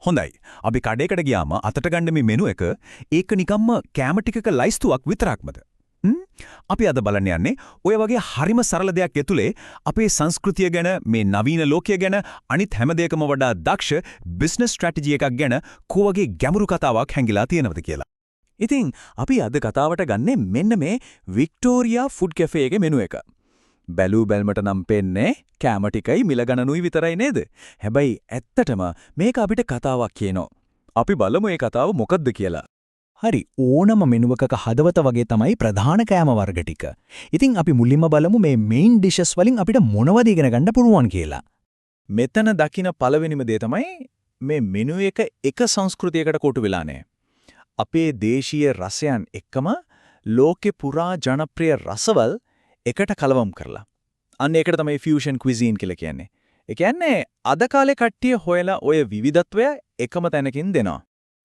හොඳයි. අපි කඩේකට ගියාම අතට ගන්න මේ මෙනු එක ඒක නිකම්ම කැම ටිකක ලයිස්තුවක් විතරක්මද? අපි අද බලන්න යන්නේ ඔය වගේ හරිම සරල දෙයක් ඇතුලේ අපේ සංස්කෘතිය ගැන මේ නවීන ලෝකය ගැන අනිත් හැම දෙයකම වඩා දක්ෂ බිස්නස් ස්ට්‍රැටජි එකක් ගැන කොවගේ ගැඹුරු කතාවක් හැංගිලා තියෙනවද කියලා. ඉතින් අපි අද කතාවට ගන්නේ මෙන්න මේ වික්ටෝරියා ෆුඩ් කැෆේ එකේ මෙනු එක. බැලූ බැල්මට නම් පෙන්නේ කැම ටිකයි මිල ගණනුයි විතරයි නේද? හැබැයි ඇත්තටම මේක අපිට කතාවක් කියනවා. අපි බලමු මේ කතාව මොකක්ද කියලා. හරි ඕනම මෙනුවකක හදවත වගේ තමයි ප්‍රධාන කෑම වර්ග ටික. ඉතින් අපි මුලින්ම බලමු මේ මේන් ඩිෂස් වලින් අපිට මොනවද ඉගෙන ගන්න පුළුවන් කියලා. මෙතන දකින්න පළවෙනිම දේ තමයි මේ මෙනු එක සංස්කෘතියකට කොටු වෙලා නැහැ. අපේ දේශීය රසයන් එක්කම ලෝකේ පුරා ජනප්‍රිය රසවල් එකට කලවම් කරලා. අන්න ඒකට තමයි ෆියුෂන් ක්විසීන් කියලා කියන්නේ. ඒ කියන්නේ අද කාලේ කට්ටිය හොයලා ඔය විවිධත්වය එකම තැනකින් දෙනවා.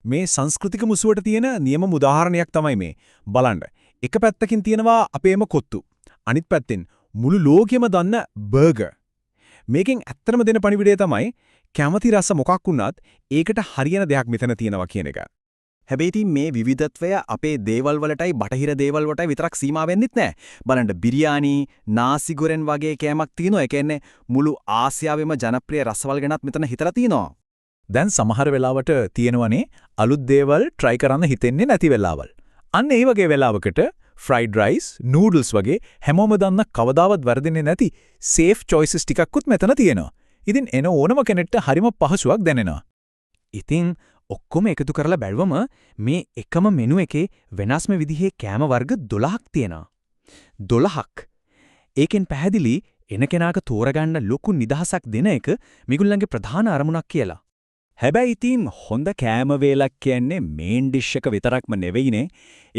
මේ සංස්කෘතික මුසුවට තියෙන නියම උදාහරණයක් තමයි මේ. බලන්න. එක පැත්තකින් තියෙනවා අපේම කොත්තු. අනිත් පැත්තෙන් මුළු ලෝකෙම දන්න බර්ගර්. මේකෙන් ඇත්තම දෙන පණිවිඩය තමයි කැමති රස මොකක් වුණත් ඒකට හරියන දෙයක් මෙතන තියෙනවා කියන එක. හැබැයි මේ විවිධත්වය අපේ දේවල් වලටයි බටහිර දේවල් වලටයි විතරක් සීමා වෙන්නෙත් නෑ. බලන්න බිරියානි, නාසි ගොරෙන් වගේ කෑමක් තියෙනවා. ඒ කියන්නේ මුළු ආසියාවෙම ජනප්‍රිය රසවල් ගැනත් මෙතන හිතලා තියෙනවා. දැන් සමහර වෙලාවට තියෙනවනේ අලුත් දේවල් try කරන්න හිතෙන්නේ නැති වෙලාවල්. අන්න ඒ වගේ වෙලාවකට fried rice, noodles වගේ හැමෝම දන්න කවදාවත් වර්ධින්නේ නැති safe choices ටිකක්කුත් මෙතන තියෙනවා. ඉතින් එන ඕනම කෙනෙක්ට හරිම පහසුවක් දැනෙනවා. ඉතින් ඔක්කොම එකතු කරලා බැලුවම මේ එකම මෙනු එකේ වෙනස්ම විදිහේ කෑම වර්ග 12ක් තියෙනවා. 12ක්. ඒකෙන් පැහැදිලි එන කෙනාට තෝරගන්න ලොකු නිදහසක් දෙන එක මිගුල්ලන්ගේ ප්‍රධාන අරමුණක් කියලා. හැබැයි ඉතින් හොඳ කෑම වේලක් කියන්නේ මේන් ඩිෂ් එක විතරක්ම නෙවෙයිනේ.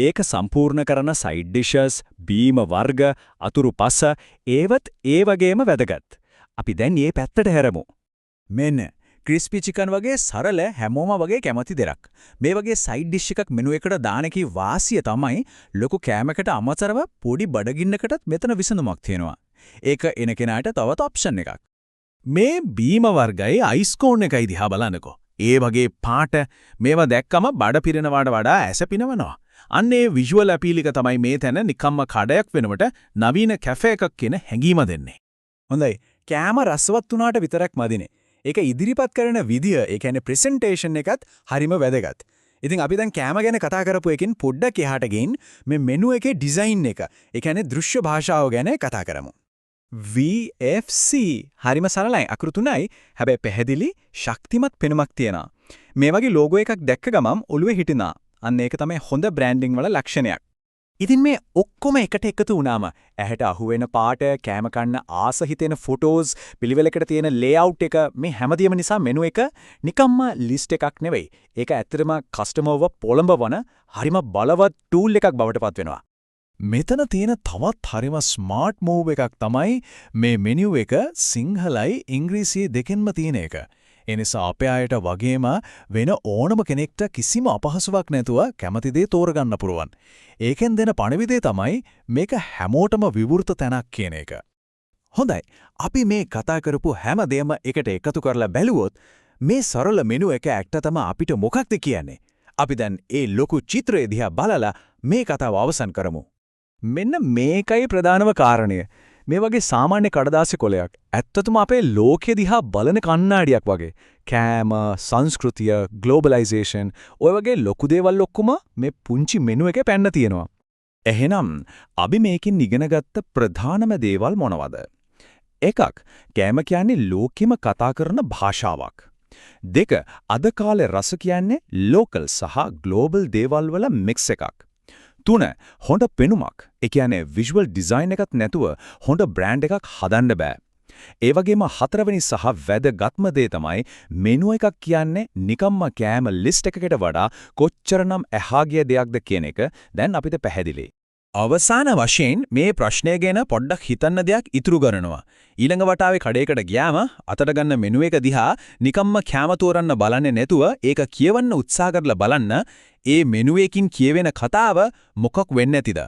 ඒක සම්පූර්ණ කරන සයිඩ් ඩිෂස්, බීම වර්ග, අතුරු පස ඒවත් ඒ වගේම වැදගත්. අපි දැන් මේ පැත්තට හැරමු. මෙන්න ක්‍රිස්පි චිකන් වගේ සරල හැමෝම වගේ කැමති දෙයක්. මේ වගේ සයිඩ් ඩිෂ් එකක් මෙනු එකට දාන එකේ වාසිය තමයි ලොකු කෑමකට අමතරව පොඩි බඩගින්නකටත් මෙතන විසඳුමක් තියෙනවා. ඒක එන කෙනාට තවත් ඔප්ෂන් එකක්. මේ බීම වර්ගයේ අයිස් කෝන් එකයි දිහා බලන්නකෝ. ඒ වගේ පාට මේවා දැක්කම බඩ පිරෙනවාට වඩා ඇස පිනවනවා. අන්න ඒ විዥුවල් අපීල් එක තමයි මේ තැන නිකම්ම කඩයක් වෙනවට නවීන කැෆේ එකක් කියන හැඟීම දෙන්නේ. හොඳයි. කෑම රසවත් වුණාට විතරක් මදිනේ. ඒක ඉදිරිපත් කරන විදිය, ඒ කියන්නේ ප්‍රසන්ටේෂන් එකත් හරිම වැදගත්. ඉතින් අපි දැන් කෑම ගැන කතා කරපු එකෙන් පොඩ්ඩක් එහාට ගින් මේ මෙනු එකේ ඩිසයින් එක, ඒ කියන්නේ දෘශ්‍ය භාෂාව ගැන කතා කරමු. VFC හරිම සරලයි, අකුරු 3යි. හැබැයි පැහැදිලි ශක්තිමත් පෙනුමක් තියෙනවා. මේ වගේ ලෝගෝ එකක් දැක්ක ගමන් ඔළුවේ හිටිනා. අන්න ඒක තමයි හොඳ බ්‍රෑන්ඩින් වල ලක්ෂණයක්. ඉතින් මේ ඔක්කොම එකට එකතු වුණාම ඇහැට අහුවෙන පාට, කෑම කන්න ආස හිතෙන ෆොටෝස්, පිළිවෙලකට තියෙන ලේඅවුට් එක මේ හැමදේම නිසා මෙනු එක නිකම්ම ලිස්ට් එකක් නෙවෙයි. ඒක ඇත්තටම කස්ටමර්ව පොළඹවන හරිම බලවත් ටූල් එකක් බවට පත් වෙනවා. මෙතන තියෙන තවත් හරිම ස්මාර්ට් මූව් එකක් තමයි මේ මෙනු එක සිංහලයි ඉංග්‍රීසි දෙකෙන්ම තියෙන එක. ඒ නිසා අපේ අයට වගේම වෙන ඕනම කෙනෙක්ට කිසිම අපහසුාවක් නැතුව කැමති දේ තෝරගන්න පුළුවන්. ඒකෙන් දෙන පණිවිඩය තමයි මේක හැමෝටම විවෘත තැනක් කියන එක. හොඳයි. අපි මේ කතා කරපු හැම දෙයක්ම එකට එකතු කරලා බැලුවොත් මේ සරල මෙනු එක ඇත්තටම අපිට මොකක්ද කියන්නේ? අපි දැන් ඒ ලොකු චිත්‍රය දිහා බලලා මේ කතාව අවසන් කරමු. මෙන්න මේකයි ප්‍රධානම කාරණය. මේ වගේ සාමාන්‍ය කඩදාසි කොලයක් ඇත්තටම අපේ ලෝකෙ දිහා බලන කණ්ණාඩියක් වගේ. කෑම, සංස්කෘතිය, ග්ලෝබලයිසේෂන් ඔය වගේ ලොකු දේවල් ඔක්කොම මේ පුංචි මෙනු එකේ පැන්න තියෙනවා. එහෙනම් අපි මේකෙන් ඉගෙනගත්ත ප්‍රධානම දේවල් මොනවද? එකක්, කෑම කියන්නේ ලෝකෙම කතා කරන භාෂාවක්. දෙක, අද කාලේ රස කියන්නේ ලෝකල් සහ ග්ලෝබල් දේවල් වල මික්ස් එකක්. 3. හොඳ පෙනුමක්. ඒ කියන්නේ විዥුවල් ඩිසයින් එකක් නැතුව හොඳ බ්‍රෑන්ඩ් එකක් හදන්න බෑ. ඒ වගේම 4 වෙනි සහ වැදගත්ම දේ තමයි මෙනු එකක් කියන්නේ නිකම්ම කෑම ලිස්ට් එකකට වඩා කොච්චරනම් එහා ගිය දෙයක්ද කියන එක දැන් අපිට පැහැදිලි. අවසාන වශයෙන් මේ ප්‍රශ්නය ගැන පොඩ්ඩක් හිතන්න දෙයක් ඉතුරු කරනවා. ඊළඟ වතාවේ කඩේකට ගියාම අතට ගන්න මෙනු එක දිහා නිකම්ම කැම තෝරන්න බලන්නේ නැතුව ඒක කියවන්න උත්සාහ කරලා බලන්න ඒ මෙනු එකකින් කියවෙන කතාව මොකක් වෙන්නේ නැතිද?